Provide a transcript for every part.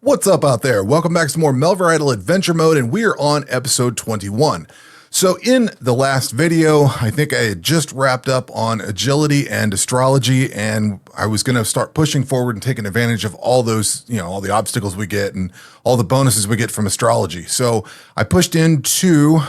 What's up out there? Welcome back to some more Melvor Idle Adventure mode, and we are on episode 21. So in the last video, I think I had just wrapped up on agility and astrology, and I was going to start pushing forward and taking advantage of all those, all the obstacles we get and all the bonuses we get from astrology. So I pushed into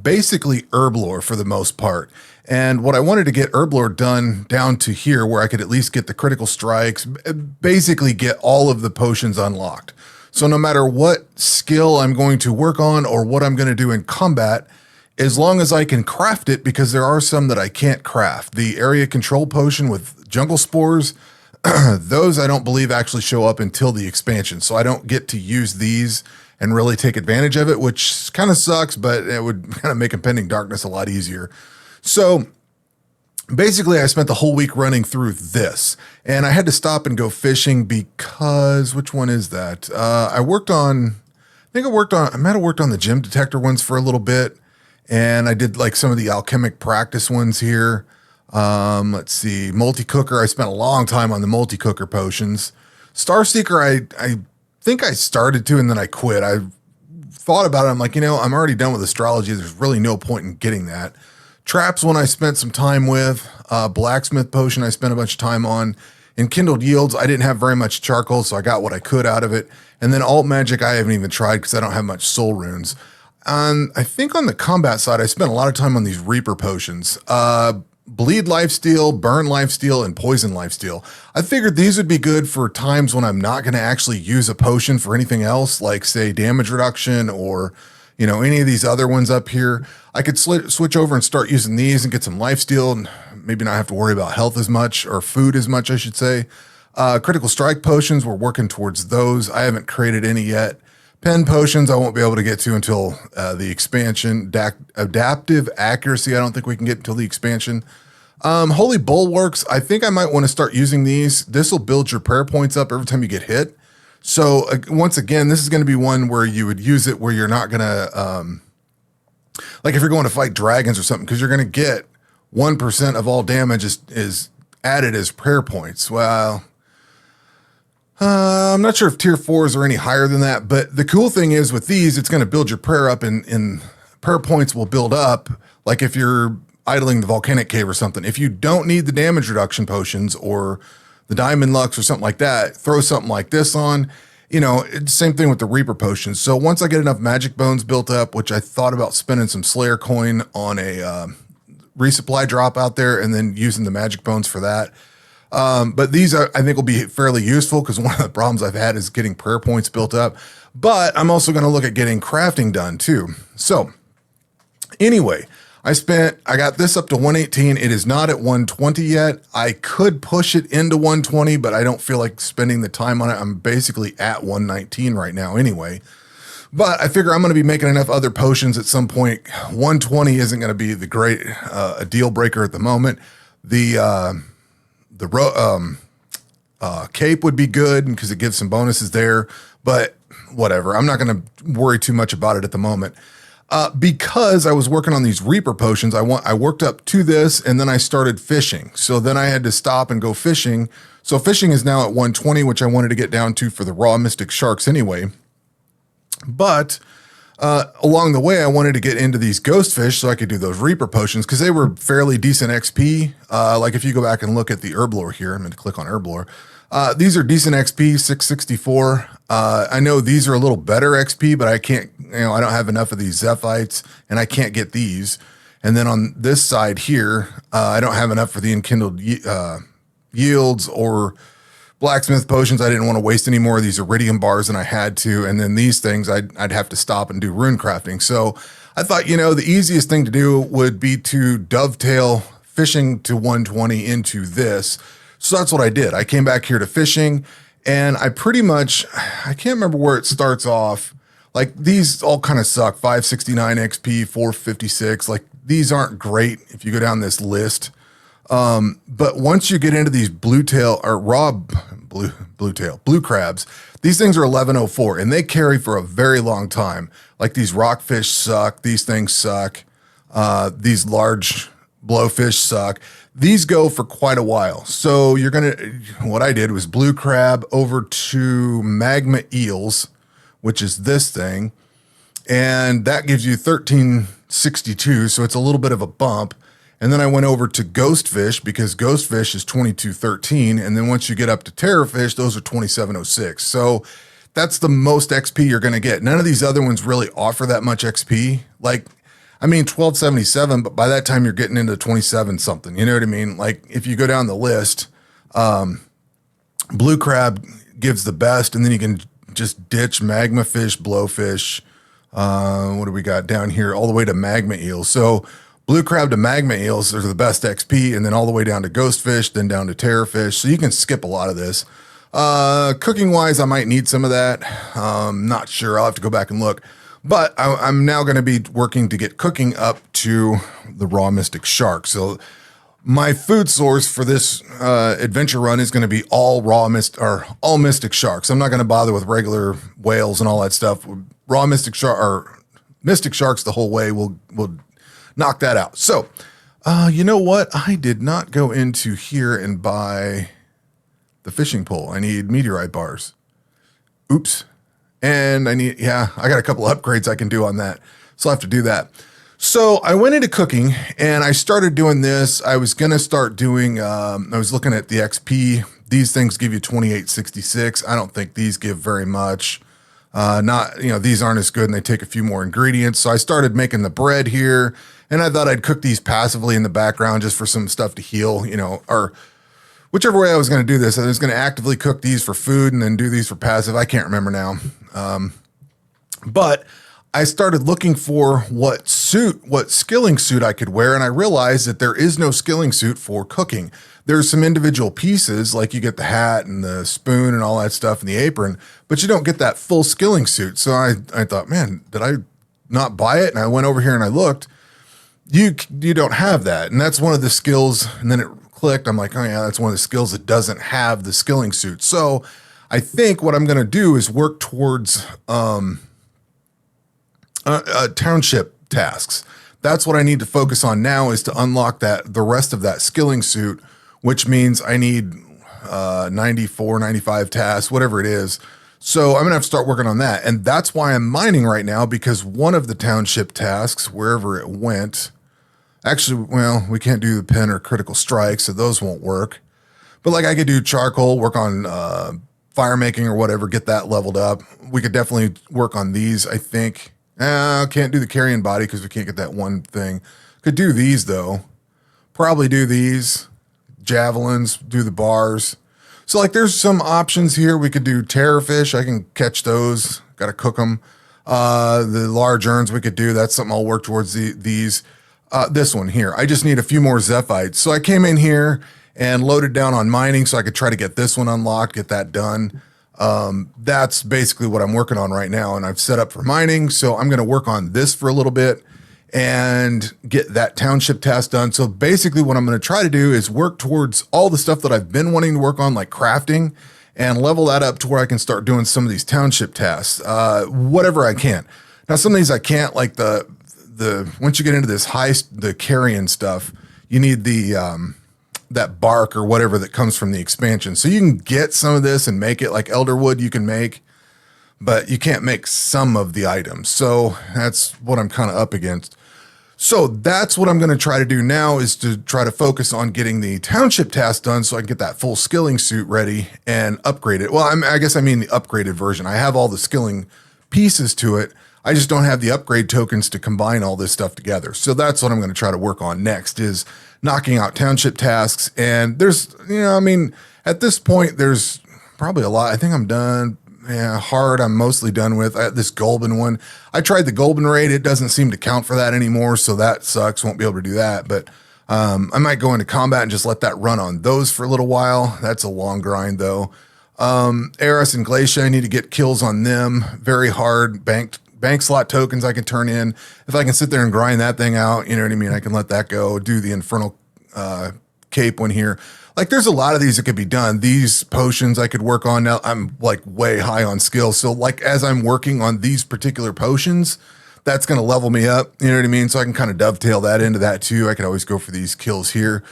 basically Herbalor for the most part. And what I wanted to get Herbalor done down to here where I could at least get the critical strikes, basically get all of the potions unlocked. So no matter what skill I'm going to work on or what I'm going to do in combat, as long as I can craft it, because there are some that I can't craft. The area control potion with jungle spores, those I don't believe actually show up until the expansion. So I don't get to use these and really take advantage of it, which kind of sucks, but it would kind of make Impending Darkness a lot easier. So basically I spent the whole week running through this, and I had to stop and go fishing because, which one is that? I might have worked on the gem detector ones for a little bit, and I did like some of the alchemic practice ones here. Let's see, multi-cooker. I spent a long time on the multi-cooker potions. Starseeker, I think I started to, and then I quit. I thought about it. I'm like, I'm already done with astrology. There's really no point in getting that. Traps one I spent some time with. Blacksmith potion I spent a bunch of time on. Enkindled yields, I didn't have very much charcoal, so I got what I could out of it. And then alt magic I haven't even tried because I don't have much soul runes. I think on the combat side, I spent a lot of time on these Reaper potions. Bleed lifesteal, burn lifesteal, and poison lifesteal. I figured these would be good for times when I'm not going to actually use a potion for anything else, like say damage reduction or any of these other ones up here. I could switch over and start using these and get some lifesteal and maybe not have to worry about health as much, or food as much, I should say. Critical strike potions, we're working towards those. I haven't created any yet. Pen potions, I won't be able to get to until the expansion. Adaptive accuracy, I don't think we can get until the expansion. Holy bulwarks, I think I might want to start using these. This will build your prayer points up every time you get hit. So once again, this is going to be one where you would use it where you're not going to, like if you're going to fight dragons or something, because you're going to get 1% of all damage is added as prayer points. Well, I'm not sure if tier 4s are any higher than that, but the cool thing is with these, it's going to build your prayer up, and prayer points will build up. Like if you're idling the volcanic cave or something, if you don't need the damage reduction potions or the diamond lux or something like that, throw something like this on. It's same thing with the Reaper potions. So once I get enough magic bones built up, which I thought about spending some Slayer coin on a resupply drop out there and then using the magic bones for that. But these I think will be fairly useful, because one of the problems I've had is getting prayer points built up. But I'm also going to look at getting crafting done too. So anyway, I got this up to 118. It is not at 120 yet. I could push it into 120, but I don't feel like spending the time on it. I'm basically at 119 right now anyway. But I figure I'm going to be making enough other potions at some point. 120 isn't going to be the great a deal breaker at the moment. The cape would be good because it gives some bonuses there, but whatever. I'm not going to worry too much about it at the moment. Because I was working on these Reaper potions, I worked up to this, and then I started fishing. So then I had to stop and go fishing. So fishing is now at 120, which I wanted to get down to for the raw mystic sharks anyway. But along the way, I wanted to get into these ghost fish so I could do those Reaper potions, because they were fairly decent XP. Like if you go back and look at the Herbalor here, I'm going to click on Herbalor. These are decent XP, 664. I know these are a little better XP, but I can't, I don't have enough of these Zephites, and I can't get these. And then on this side here, I don't have enough for the enkindled yields or blacksmith potions. I didn't want to waste any more of these iridium bars than I had to. And then these things, I'd have to stop and do rune crafting. So I thought, the easiest thing to do would be to dovetail fishing to 120 into this. So that's what I did. I came back here to fishing, and I can't remember where it starts off. Like these all kind of suck. 569 XP, 456. Like these aren't great if you go down this list. But once you get into these blue crabs, these things are 1104, and they carry for a very long time. Like these rockfish suck. These things suck. These large blowfish suck. these go for quite a while. So you're going to, what I did was blue crab over to magma eels, which is this thing. And that gives you 1362. So it's a little bit of a bump. And then I went over to ghost fish because ghost fish is 2213. And then once you get up to terror fish, those are 2706. So that's the most XP you're going to get. None of these other ones really offer that much XP. Like, I mean, 1277, but by that time you're getting into 27 something. You know what I mean? Like if you go down the list, blue crab gives the best, and then you can just ditch magma fish, blowfish. What do we got down here? All the way to magma eels. So blue crab to magma eels are the best XP, and then all the way down to ghost fish, then down to terror fish. So you can skip a lot of this. Cooking wise, I might need some of that. Not sure. I'll have to go back and look. But I'm now going to be working to get cooking up to the raw mystic shark. So my food source for this adventure run is going to be all all mystic sharks. I'm not going to bother with regular whales and all that stuff. Raw mystic shark or mystic sharks the whole way will knock that out. So, you know what? I did not go into here and buy the fishing pole. I need meteorite bars. Oops. And I got a couple of upgrades I can do on that. So I'll have to do that. So I went into cooking and I started doing this. I was going to start doing, I was looking at the XP. These things give you 2866. I don't think these give very much. These aren't as good and they take a few more ingredients. So I started making the bread here and I thought I'd cook these passively in the background just for some stuff to heal, or whichever way I was going to do this. I was going to actively cook these for food and then do these for passive. I can't remember now. But I started looking for what skilling suit I could wear. And I realized that there is no skilling suit for cooking. There's some individual pieces, like you get the hat and the spoon and all that stuff and the apron, but you don't get that full skilling suit. So I thought, man, did I not buy it? And I went over here and I looked, you don't have that. And that's one of the skills. And then it clicked. I'm like, oh yeah, that's one of the skills that doesn't have the skilling suit. So I think what I'm going to do is work towards township tasks. That's what I need to focus on now, is to unlock the rest of that skilling suit, which means I need 94, 95 tasks, whatever it is. So I'm going to have to start working on that. And that's why I'm mining right now, because one of the township tasks, wherever it went, actually, well, we can't do the pen or critical strike, so those won't work. But like I could do charcoal, work on fire making or whatever, get that leveled up. We could definitely work on these, I think. Can't do the carrying body because we can't get that one thing. Could do these though. Probably do these. Javelins, do the bars. So like there's some options here. We could do terror fish. I can catch those. Got to cook them. The large urns we could do. That's something I'll work towards these. This one here. I just need a few more Zephites. So I came in here and loaded down on mining so I could try to get this one unlocked, get that done. That's basically what I'm working on right now. And I've set up for mining. So I'm going to work on this for a little bit and get that township task done. So basically what I'm going to try to do is work towards all the stuff that I've been wanting to work on, like crafting, and level that up to where I can start doing some of these township tasks, whatever I can. Now, some of these I can't, like once you get into this the carrion stuff, you need that bark or whatever that comes from the expansion. So you can get some of this and make it, like elderwood you can make, but you can't make some of the items. So that's what I'm kind of up against. So that's what I'm going to try to do now, is to try to focus on getting the township task done so I can get that full skilling suit ready and upgrade it. Well, I guess I mean the upgraded version. I have all the skilling pieces to it. I just don't have the upgrade tokens to combine all this stuff together. So that's what I'm going to try to work on next, is knocking out township tasks. And there's, at this point, there's probably a lot. I think I'm done. Yeah, hard, I'm mostly done with. This Golden one, I tried the Golden raid. It doesn't seem to count for that anymore, so that sucks. Won't be able to do that. But I might go into combat and just let that run on those for a little while. That's a long grind, though. Eris and Glacia, I need to get kills on them. Very hard. Bank slot tokens I can turn in. If I can sit there and grind that thing out, you know what I mean? I can let that go. Do the Infernal Cape one here. Like, there's a lot of these that could be done. These potions I could work on. Now I'm like way high on skill. So like, as I'm working on these particular potions, that's going to level me up. You know what I mean? So I can kind of dovetail that into that too. I could always go for these kills here.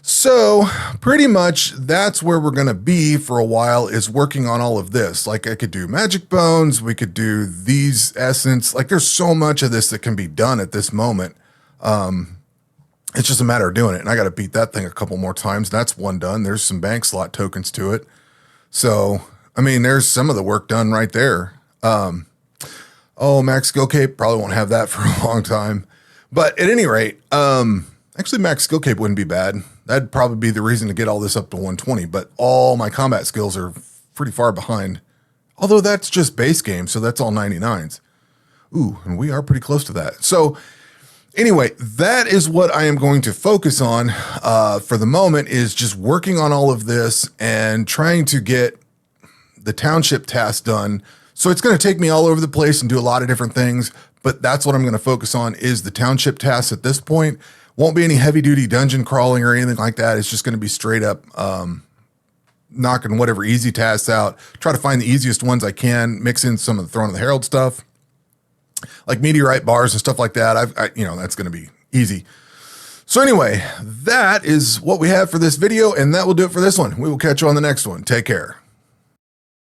So pretty much that's where we're going to be for a while, is working on all of this. Like I could do magic bones. We could do these essence. Like there's so much of this that can be done at this moment. It's just a matter of doing it. And I got to beat that thing a couple more times. That's one done. There's some bank slot tokens to it. So, I mean, there's some of the work done right there. Oh, max skill cape. Probably won't have that for a long time. But at any rate, actually max skill cape wouldn't be bad. That'd probably be the reason to get all this up to 120. But all my combat skills are pretty far behind. Although that's just base game. So that's all 99s. Ooh, and we are pretty close to that. So anyway, that is what I am going to focus on for the moment, is just working on all of this and trying to get the township task done. So it's going to take me all over the place and do a lot of different things, but that's what I'm going to focus on, is the township tasks at this point. Won't be any heavy duty dungeon crawling or anything like that. It's just going to be straight up knocking whatever easy tasks out, try to find the easiest ones I can, mix in some of the Throne of the Herald stuff, like meteorite bars and stuff like that. That's going to be easy. So anyway, that is what we have for this video, and that will do it for this one. We will catch you on the next one. Take care.